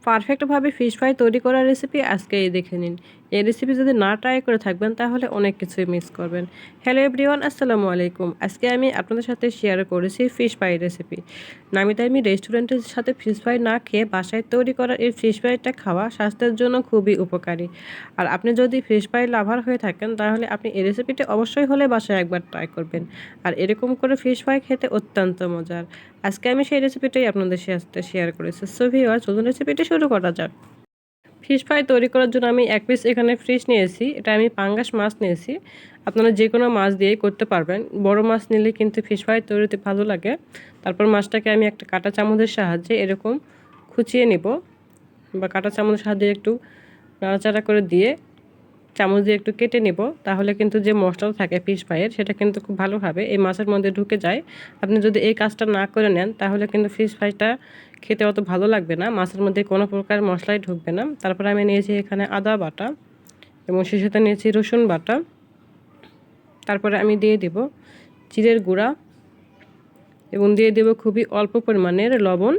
পারফেক্টভাবে fish fry তৈরি করার রেসিপি আজকে এই দেখে নিন। এই রেসিপি যদি না ট্রাই করে থাকবেন তাহলে অনেক কিছুই মিস করবেন। হ্যালো এভরিওয়ান, আসসালামু আলাইকুম। আজকে আমি আপনাদের সাথে শেয়ার করেছি ফিশ ফ্রাই রেসিপি। নামি দামি রেস্টুরেন্টের সাথে ফিশ ফ্রাই না খেয়ে বাসায় তৈরি করা এই ফিশ ফ্রাইটা খাওয়া স্বাস্থ্যের জন্য খুবই উপকারী। আর আপনি যদি ফিশ ফ্রাই লাভার হয়ে থাকেন তাহলে আপনি এই রেসিপিটা অবশ্যই হলে বাসায় একবার ট্রাই করবেন। আর এরকম করে ফিশ ফ্রাই খেতে অত্যন্ত মজার। আজকে আমি সেই রেসিপিটাই আপনাদের সাথে শেয়ার করেছি। সো ভিউয়ার্স, চলুন রেসিপিটা শুরু করা যাক। ফিশ ফ্রাই তৈরি করার জন্য আমি এক পিস এখানে ফিশ নিয়েছি। এটা আমি পাঙ্গাস মাছ নিয়েছি। আপনারা যে কোনো মাছ দিয়েই করতে পারবেন। বড় মাছ নিলে কিন্তু ফিশ ফ্রাই তৈরিতে ভালো লাগে। তারপর মাছটাকে আমি একটা কাঁটা চামচের সাহায্যে এরকম খুঁচিয়ে নিব, বা কাঁটা চামচের সাহায্যে একটু নাড়াচাড়া করে দিয়ে চামচ দিয়ে একটু কেটে নিব। তাহলে কিন্তু যে মশলাটা থাকে ফিশ ফ্রাইয়ের সেটা কিন্তু খুব ভালোভাবে এই মাছের মধ্যে ঢুকে যায়। আপনি যদি এই কাজটা না করে নেন তাহলে কিন্তু ফিশ ফ্রাইটা খেতে অত ভালো লাগবে না, মাছের মধ্যে কোনো প্রকার মশলাই ঢুকবে না। তারপরে আমি নিয়েছি এখানে আদা বাটা এবং সেই সাথে নিয়েছি রসুন বাটা। তারপরে আমি দিয়ে দিব জিরের গুঁড়া এবং দিয়ে দেব খুবই অল্প পরিমাণের লবণ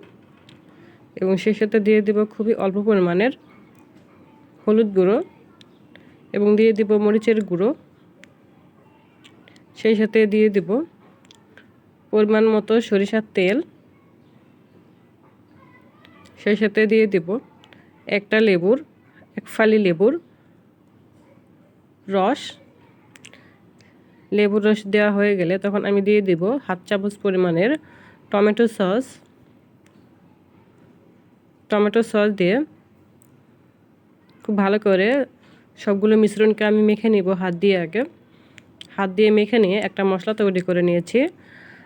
এবং সেই সাথে দিয়ে দেব খুবই অল্প পরিমাণের হলুদ গুঁড়ো এবং দিয়ে দিব মরিচের গুঁড়ো। সেই সাথে দিয়ে দিব পরিমাণ মতো সরিষার তেল। সেই সাথে দিয়ে দিব একটা লেবুর, এক ফালি লেবুর রস। লেবুর রস দেওয়া হয়ে গেলে তখন আমি দিয়ে দিব হাফ চামচ পরিমাণের টমেটো সস। টমেটো সস দিয়ে খুব ভালো করে সবগুলো মিশ্রণকে আমি মেখে নিব হাত দিয়ে। হাত দিয়ে মেখে নিয়ে একটা মশলা তৈরি করে নিয়েছি।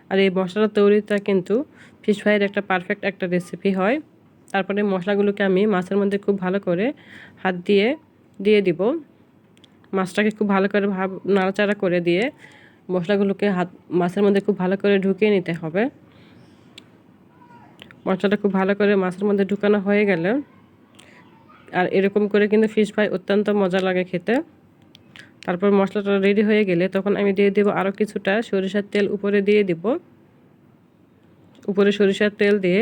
আর এই মশলা তৈরিটা কিন্তু ফিশ ফ্রাইয়ের একটা পারফেক্ট একটা রেসিপি হয়। তারপরে মশলাগুলোকে আমি মাছের মধ্যে খুব ভালো করে হাত দিয়ে দিয়ে দিব। মাছটাকে খুব ভালো করে নাড়াচাড়া করে দিয়ে মশলাগুলোকে মাছের মধ্যে খুব ভালো করে ঢুকিয়ে নিতে হবে। মশলাটা খুব ভালো করে মাছের মধ্যে ঢুকানো হয়ে গেলে, আর এরকম করে কিন্তু ফিশ ফ্রাই অত্যন্ত মজা লাগে খেতে। তারপর মশলাটা রেডি হয়ে গেলে তখন আমি দিয়ে দেব আরও কিছুটা সরিষার তেল উপরে দিয়ে দিব। উপরে সরিষার তেল দিয়ে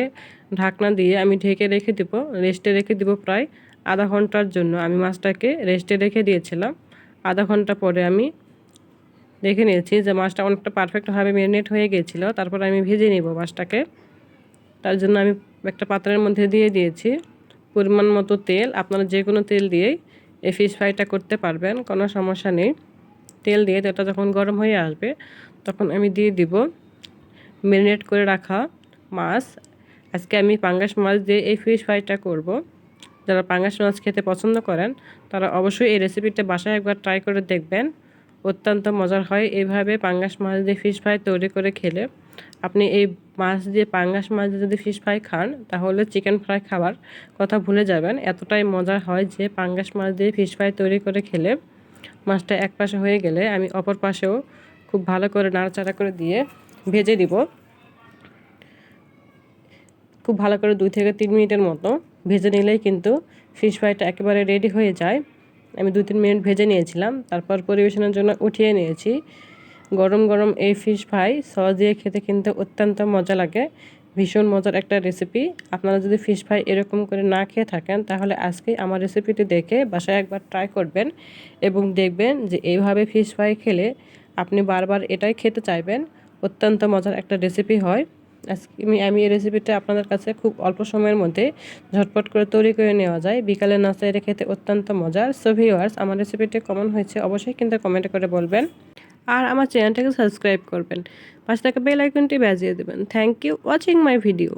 ঢাকনা দিয়ে আমি ঢেকে রেখে দিব, রেস্টে রেখে দিব প্রায় আধা ঘন্টার জন্য। আমি মাছটাকে রেস্টে রেখে দিয়েছিলাম। আধা ঘন্টা পরে আমি দেখে নিয়েছি যে মাছটা অনেকটা পারফেক্টভাবে ম্যারিনেট হয়ে গিয়েছিল। তারপর আমি ভেজে নিব মাছটাকে। তার জন্য আমি একটা পাত্রের মধ্যে দিয়ে দিয়েছি পরিমাণ মতো তেল। আপনারা যে কোনো তেল দিয়েই এই ফিশ ফ্রাইটা করতে পারবেন, কোনো সমস্যা নেই। তেল দিয়ে তেলটা যখন গরম হয়ে আসবে তখন আমি দিয়ে দিব ম্যারিনেট করে রাখা মাছ। আজকে আমি পাঙ্গাস মাছ দিয়ে এই ফিশ ফ্রাইটা করব। যারা পাঙ্গাস মাছ খেতে পছন্দ করেন তারা অবশ্যই এই রেসিপিটা বাসায় একবার ট্রাই করে দেখবেন। অত্যন্ত মজার হয় এইভাবে পাঙ্গাস মাছ দিয়ে ফিশ ফ্রাই তৈরি করে খেলে। আপনি এই মাছ দিয়ে পাঙ্গাস মাছ দিয়ে যদি ফিশ ফ্রাই খান তাহলে চিকেন ফ্রাই খাবার কথা ভুলে যাবেন। এতটাই মজার হয় যে পাঙ্গাস মাছ দিয়ে ফিশ ফ্রাই তৈরি করে খেলে। মাছটা এক পাশে হয়ে গেলে আমি অপর পাশেও খুব ভালো করে নাড়াচাড়া করে দিয়ে ভেজে দিব। খুব ভালো করে 2 থেকে 3 মিনিটের মতো ভেজে নিলেই কিন্তু ফিশ ফ্রাইটা একেবারে রেডি হয়ে যায়। আমি 2-3 মিনিট ভেজে নিয়েছিলাম। তারপর পরিবেশনের জন্য উঠিয়ে নিয়েছি। গরম গরম এই ফিশ ফ্রাই সস দিয়ে খেতে কিন্তু অত্যন্ত মজা লাগে। ভীষণ মজার একটা রেসিপি। আপনারা যদি ফিশ ফ্রাই এরকম করে না খেয়ে থাকেন তাহলে আজকেই আমার রেসিপিটি দেখে বাসায় একবার ট্রাই করবেন এবং দেখবেন যে এইভাবে ফিশ ফ্রাই খেলে আপনি বারবার এটাই খেতে চাইবেন। অত্যন্ত মজার একটা রেসিপি হয়। আজকে আমি এই রেসিপিটা আপনাদের কাছে খুব অল্প সময়ের মধ্যে ঝটপট করে তৈরি করে নেওয়া যায়। বিকালের নাস্তায় এটা খেতে অত্যন্ত মজার। সো ভিউয়ার্স, আমার রেসিপিটা কেমন হয়েছে অবশ্যই কিন্তু কমেন্ট করে বলবেন। আর আমার চ্যানেলটাকে সাবস্ক্রাইব করবেন, পাশে থাকা বেল আইকনটি বাজিয়ে দেবেন। Thank you watching my video.